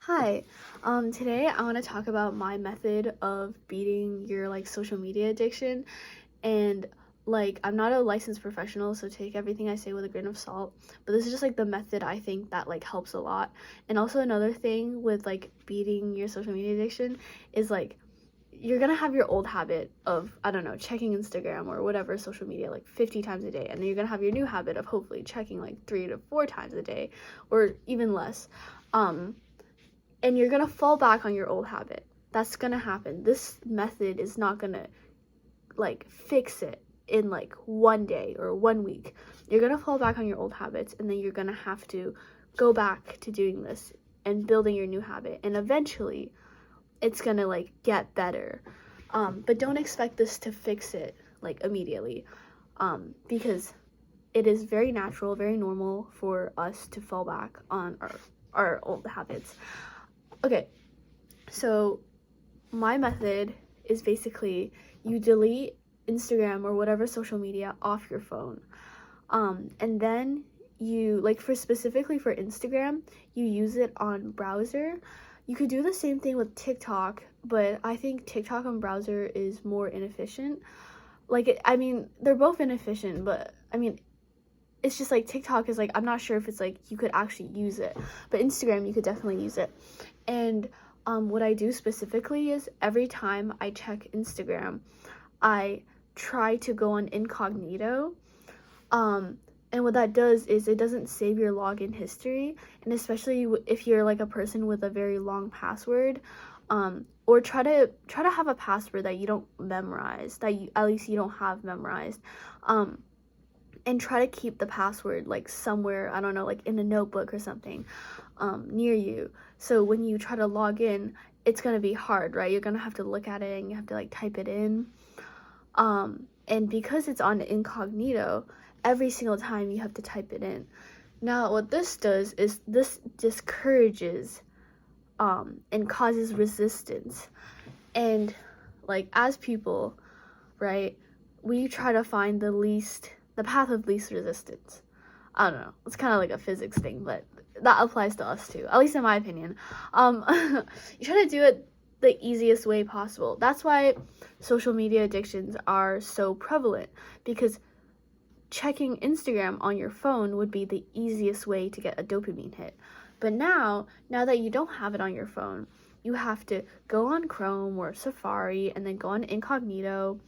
Hi, today I want to talk about my method of beating your social media addiction. And I'm not a licensed professional, so take everything I say with a grain of salt. But this is just the method I think that helps a lot. And also another thing with beating your social media addiction is you're gonna have your old habit of, I don't know, checking Instagram or whatever social media 50 times a day, and then you're gonna have your new habit of hopefully checking 3 to 4 times a day or even less. Um and you're gonna fall back on your old habit. That's gonna happen. This method is not gonna fix it in one day or 1 week. You're gonna fall back on your old habits, and then you're gonna have to go back to doing this and building your new habit, and eventually it's gonna get better. But don't expect this to fix it immediately, because it is very natural, very normal for us to fall back on our old habits. Okay, so my method is basically you delete Instagram or whatever social media off your phone. And then you specifically for Instagram, you use it on browser. You could do the same thing with TikTok, but I think TikTok on browser is more inefficient. They're both inefficient, but it's just TikTok is I'm not sure if it's you could actually use it, but Instagram you could definitely use it. And what I do specifically is every time I check Instagram, I try to go on incognito. And what that does is it doesn't save your login history, and especially if you're a person with a very long password, or try to have a password that you don't memorize, that you at least you don't have memorized. And try to keep the password somewhere, I don't know, in a notebook or something, near you. So when you try to log in, it's gonna be hard, right? You're gonna have to look at it and you have to type it in. And because it's on incognito, every single time you have to type it in. Now, what this does is this discourages and causes resistance. And as people, right, we try to find the path of least resistance. I don't know. It's kind of like a physics thing, but that applies to us too, at least in my opinion. You try to do it the easiest way possible. That's why social media addictions are so prevalent, because checking Instagram on your phone would be the easiest way to get a dopamine hit. But now that you don't have it on your phone, you have to go on Chrome or Safari and then go on incognito,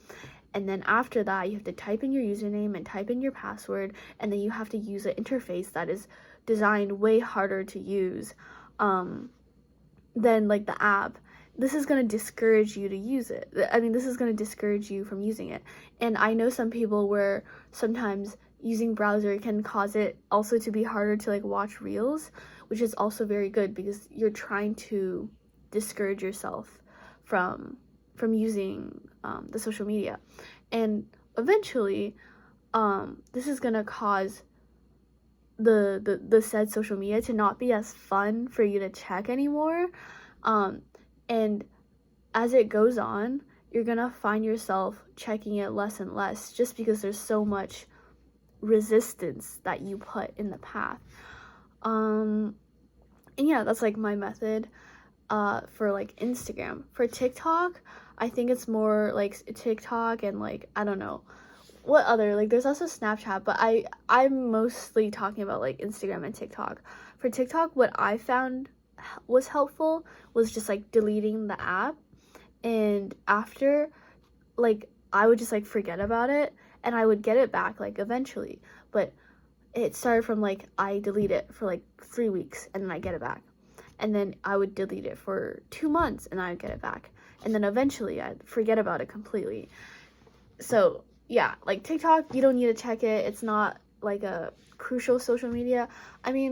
and then after that you have to type in your username and type in your password, and then you have to use an interface that is designed way harder to use than the app. This is going to discourage you to use it. This is going to discourage you from using it. And I know some people where sometimes using browser can cause it also to be harder to watch reels, which is also very good because you're trying to discourage yourself from using the social media. And eventually this is going to cause the said social media to not be as fun for you to check anymore. And as it goes on, you're gonna find yourself checking it less and less, just because there's so much resistance that you put in the path. And yeah, that's my method for Instagram. For TikTok, I think it's more TikTok and I don't know what other, there's also Snapchat, but I'm mostly talking about Instagram and TikTok. For TikTok, what I found was helpful was just deleting the app, and after I would just forget about it, and I would get it back eventually. But it started from I delete it for 3 weeks and then I get it back, and then I would delete it for 2 months and I would get it back, and then eventually I'd forget about it completely. So yeah, TikTok, you don't need to check it. It's not a crucial social media.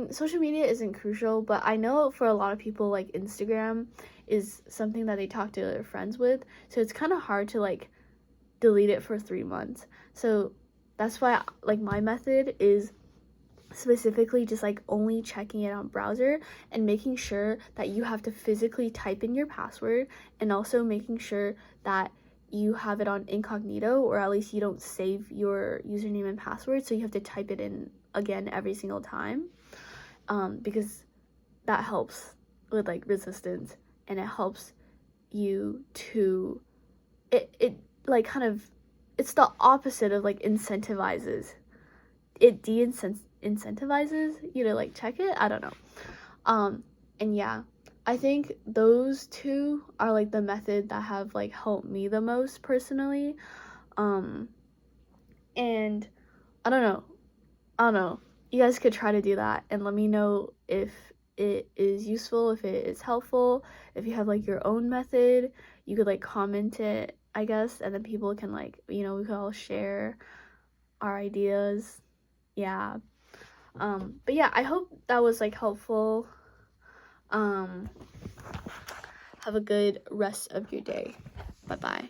Social media isn't crucial, but I know for a lot of people Instagram is something that they talk to their friends with, so it's kind of hard to delete it for 3 months. So that's why my method is specifically just only checking it on browser, and making sure that you have to physically type in your password, and also making sure that you have it on incognito, or at least you don't save your username and password, so you have to type it in again every single time, because that helps with like resistance, and it helps you to it like kind of, it's the opposite of like incentivizes. It incentivizes you to like check it. I don't know. And yeah, I think those two are like the method that have like helped me the most personally. And I don't know. You guys could try to do that and let me know if it is useful, if it is helpful. If you have like your own method, you could like comment it, I guess, and then people can like, we could all share our ideas. Yeah. But yeah, I hope that was like helpful. Have a good rest of your day. Bye bye.